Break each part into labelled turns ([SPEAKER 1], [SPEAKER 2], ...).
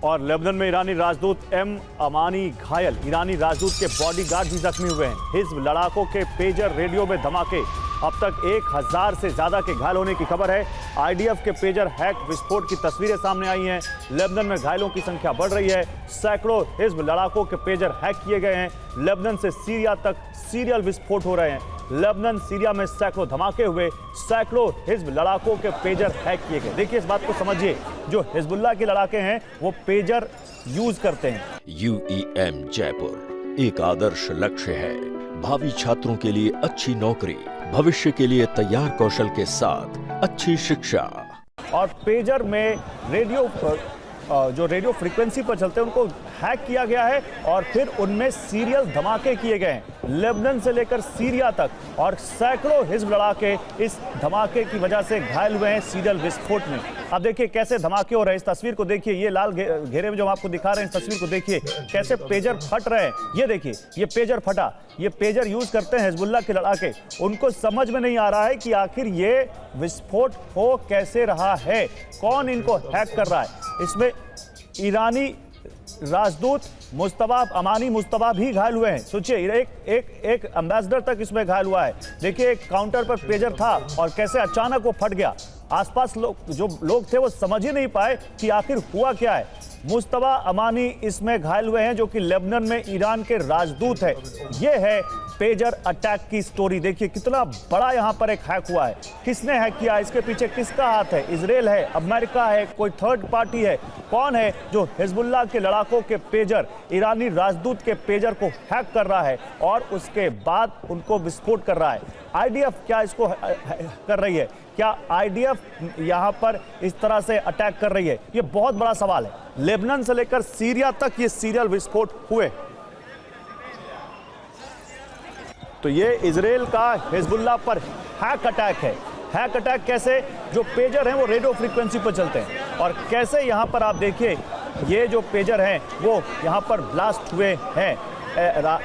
[SPEAKER 1] और लेबनान में ईरानी राजदूत एम अमानी घायल, ईरानी राजदूत के बॉडीगार्ड भी जख्मी हुए हैं। हिज़्ब लड़ाकों के पेजर रेडियो में धमाके, अब तक 1000 से ज्यादा के घायल होने की खबर है। आईडीएफ के पेजर हैक विस्फोट की तस्वीरें सामने आई हैं। लेबनान में घायलों की संख्या बढ़ रही है। सैकड़ों हिज़्ब लड़ाकों के पेजर हैक किए गए हैं। लेबनान से सीरिया तक सीरियल विस्फोट हो रहे हैं। लेबनान सीरिया में सैकड़ों धमाके हुए, सैकड़ों हिज़्ब लड़ाकों के पेजर हैक किए गए। देखिए इस बात को समझिए, जो हिजबुल्लाह के लड़ाके हैं वो पेजर यूज करते हैं।
[SPEAKER 2] UEM जयपुर एक आदर्श लक्ष्य है। भावी छात्रों के लिए अच्छी नौकरी, भविष्य के लिए तैयार कौशल के साथ अच्छी शिक्षा।
[SPEAKER 1] और पेजर में जो रेडियो फ्रीक्वेंसी पर चलते हैं उनको हैक किया गया है और फिर उनमें सीरियल धमाके किए गए हैं, लेबनान से लेकर सीरिया तक। और सैकड़ों हिज़्ब लड़ाके इस धमाके की वजह से घायल हुए हैं सीरियल विस्फोट में। अब देखिए कैसे धमाके हो रहे हैं। इस तस्वीर को देखिए, ये लाल घेरे में जो हम आपको दिखा रहे हैं, इस तस्वीर को देखिए कैसे पेजर फट रहे हैं। ये देखिए, ये पेजर फटा। ये पेजर यूज करते हैं हिजबुल्लाह के लड़ाके। उनको समझ में नहीं आ रहा है कि आखिर ये विस्फोट हो कैसे रहा है, कौन इनको हैक कर रहा है। इसमें ईरानी राजदूत मुस्तफा अमानी मुस्तफा भी घायल हुए हैं। सोचिए, एक एम्बेसडर तक इसमें घायल हुआ है। देखिए एक काउंटर पर पेजर था और कैसे अचानक वो फट गया। आसपास जो लोग थे वो समझ ही नहीं पाए कि आखिर हुआ क्या है। मुस्तफा अमानी इसमें घायल हुए हैं, जो कि लेबनान में ईरान के राजदूत है। ये है पेजर अटैक की स्टोरी। देखिए कितना बड़ा यहाँ पर एक हैक हुआ है। किसने हैक किया, इसके पीछे किसका हाथ है? इजराइल है, अमेरिका है, कोई थर्ड पार्टी है? कौन है जो हिजबुल्लाह के लड़ाकों के पेजर, ईरानी राजदूत के पेजर को हैक कर रहा है और उसके बाद उनको विस्फोट कर रहा है? आईडीएफ क्या इसको कर रही है? क्या आईडीएफ यहाँ पर इस तरह से अटैक कर रही है? ये बहुत बड़ा सवाल है। लेबनान से लेकर सीरिया तक ये सीरियल विस्फोट हुए। तो ये इजराइल का हिजबुल्लाह पर हैक अटैक है। हैक अटैक कैसे? जो पेजर हैं वो रेडियो फ्रीक्वेंसी पर चलते हैं और कैसे यहाँ पर आप देखिए, ये जो पेजर हैं वो यहाँ पर ब्लास्ट हुए हैं।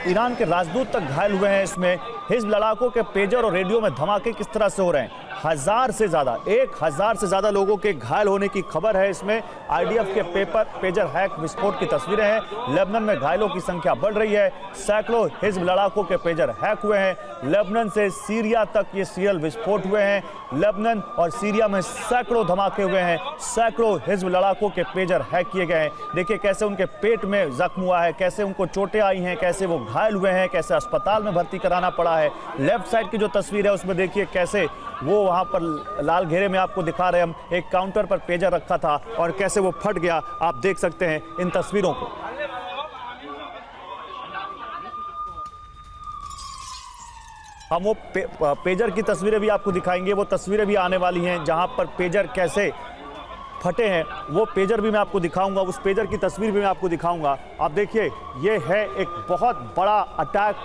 [SPEAKER 1] ईरान के राजदूत तक घायल हुए हैं। इसमें हिज़्ब लड़ाकों के पेजर और रेडियो में धमाके किस तरह से हो रहे हैं। 1000 से ज़्यादा 1000 से ज़्यादा लोगों के घायल होने की खबर है। इसमें आईडीएफ के पेजर हैक विस्फोट की तस्वीरें हैं। लेबनान में घायलों की संख्या बढ़ रही है। सैकड़ों हिज़्ब लड़ाकों के पेजर हैक हुए हैं। लेबनान से सीरिया तक ये सीरियल विस्फोट हुए हैं। लेबनान और सीरिया में सैकड़ों धमाके हुए हैं। सैकड़ों हिज़्ब लड़ाकों के पेजर हैक किए गए हैं। देखिए कैसे उनके पेट में जख्म हुआ है, कैसे उनको चोटें आई हैं, कैसे वो घायल हुए हैं, कैसे अस्पताल में भर्ती कराना पड़ा है। लेफ्ट साइड की जो तस्वीर है उसमें देखिए कैसे वो वहां पर लाल घेरे में आपको दिखा रहे हैं हम, एक काउंटर पर पेजर रखा था और कैसे वो फट गया। आप देख सकते हैं इन तस्वीरों को। हम वो पेजर की तस्वीरें भी आपको दिखाएंगे। वो तस्वीरें भी आने वाली हैं जहां पर पेजर कैसे फटे हैं, वो पेजर भी मैं आपको दिखाऊंगा। उस पेजर की तस्वीर भी मैं आपको दिखाऊंगा। आप देखिए, ये है एक बहुत बड़ा अटैक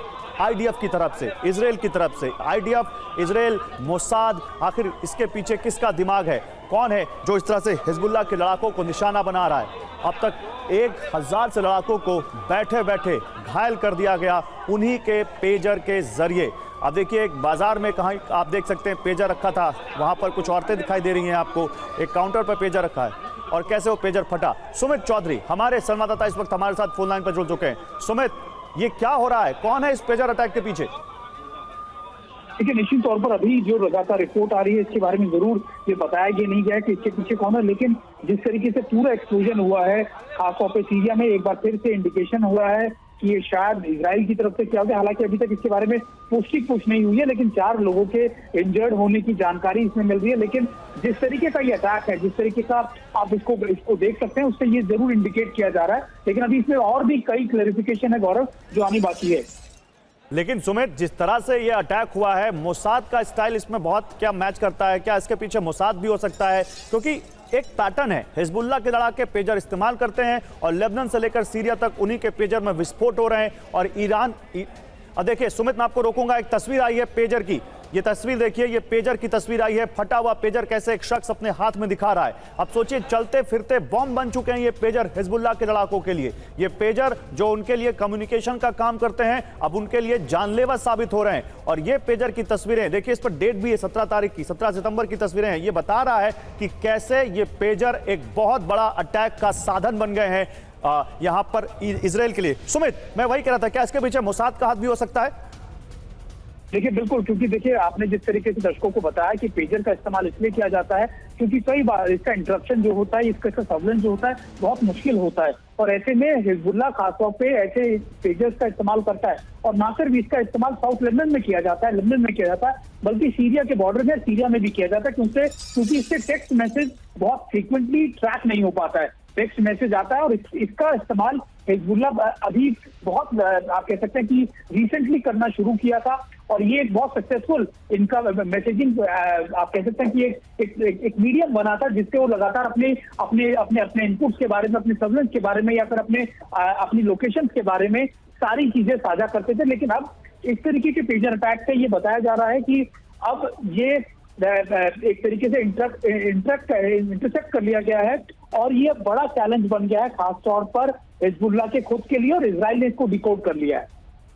[SPEAKER 1] आईडीएफ की तरफ से, इजराइल की तरफ से। आईडीएफ, इजराइल, मोसाद, आखिर इसके पीछे किसका दिमाग है? कौन है जो इस तरह से हिजबुल्लाह के लड़ाकों को निशाना बना रहा है? अब तक 1000 से लड़ाकों को बैठे बैठे घायल कर दिया गया उन्हीं के पेजर के जरिए। अब देखिए एक बाजार में कहीं आप देख सकते हैं पेजर रखा था, वहां पर कुछ औरतें दिखाई दे रही हैं आपको। एक काउंटर पर पेजर रखा है और कैसे वो पेजर फटा। सुमित चौधरी हमारे संवाददाता इस वक्त हमारे साथ फोन लाइन पर जुड़ चुके हैं। सुमित, ये क्या हो रहा है? कौन है इस पेजर अटैक के पीछे?
[SPEAKER 3] देखिए निश्चित तौर पर अभी जो लगातार रिपोर्ट आ रही है इसके बारे में जरूर ये बताया गया नहीं गया कि इसके पीछे कौन है, लेकिन जिस तरीके से पूरा एक्सप्लोजन हुआ है खासतौर पर सीरिया में, एक बार फिर से इंडिकेशन हुआ है कि ये शायद इजराइल की तरफ से क्या हो गया। हालांकि अभी तक इसके बारे में पुष्टि नहीं हुई है, लेकिन 4 लोगों के इंजर्ड होने की जानकारी इसमें मिल रही है। लेकिन जिस तरीके का ये अटैक है, जिस तरीके का आप इसको देख सकते हैं, उससे ये जरूर इंडिकेट किया जा रहा है। लेकिन अभी इसमें और भी कई क्लैरिफिकेशन है गौरव, जो आनी बाकी है।
[SPEAKER 1] लेकिन सुमित, जिस तरह से ये अटैक हुआ है, मोसाद का स्टाइल इसमें बहुत क्या मैच करता है? क्या इसके पीछे मोसाद भी हो सकता है? क्योंकि एक पैटर्न है, हिजबुल्लाह के लड़ाके पेजर इस्तेमाल करते हैं और लेबनान से लेकर सीरिया तक उन्हीं के पेजर में विस्फोट हो रहे हैं। और ईरान देखिए सुमित, मैं आपको रोकूंगा। एक तस्वीर आई है पेजर की, ये तस्वीर देखिए, ये पेजर की तस्वीर आई है, फटा हुआ पेजर कैसे एक शख्स अपने हाथ में दिखा रहा है। अब सोचिए, चलते फिरते बॉम्ब बन चुके हैं ये पेजर हिजबुल्लाह के लड़ाकों के लिए। ये पेजर जो उनके लिए कम्युनिकेशन का काम करते हैं, अब उनके लिए जानलेवा साबित हो रहे हैं। और ये पेजर की तस्वीरें देखिए, इस पर डेट भी है 17 तारीख की, 17 सितंबर की तस्वीरें हैं। ये बता रहा है कि कैसे ये पेजर एक बहुत बड़ा अटैक का साधन बन गए हैं यहां पर इजराइल के लिए। सुमित, मैं वही कह रहा था, क्या इसके पीछे मोसाद का हाथ भी हो सकता है?
[SPEAKER 3] देखिए बिल्कुल, क्योंकि देखिए आपने जिस तरीके से दर्शकों को बताया कि पेजर का इस्तेमाल इसलिए किया जाता है क्योंकि कई बार इसका इंटरप्शन जो होता है, इसका सर्वेलेंस जो होता है बहुत मुश्किल होता है। और ऐसे में हिजबुल्लाह खासतौर पे ऐसे पेजर्स का इस्तेमाल करता है। और ना सिर्फ इसका इस्तेमाल साउथ लेबनान में किया जाता है, लेबनान में किया जाता है, बल्कि सीरिया के बॉर्डर में, सीरिया में भी किया जाता है, क्योंकि इससे टेक्स्ट मैसेज बहुत फ्रीक्वेंटली ट्रैक नहीं हो पाता है। टेक्स्ट मैसेज आता है और इसका इस्तेमाल हिजबुल्लाह अभी बहुत आप कह सकते हैं कि रिसेंटली करना शुरू किया था। और ये एक बहुत सक्सेसफुल इनका मैसेजिंग आप कह सकते हैं कि एक मीडियम बना था, जिससे वो लगातार अपने इनपुट्स के बारे में, अपने सर्वेलेंस के बारे में, या फिर अपनी लोकेशंस के बारे में सारी चीजें साझा करते थे। लेकिन अब इस तरीके के पेजर अटैक से ये बताया जा रहा है कि अब ये एक तरीके से इंटरसेक्ट कर लिया गया है और ये बड़ा चैलेंज बन गया है, खासतौर पर हिजबुल्लाह के खुद के लिए, और इजराइल ने इसको डिकोड कर लिया है।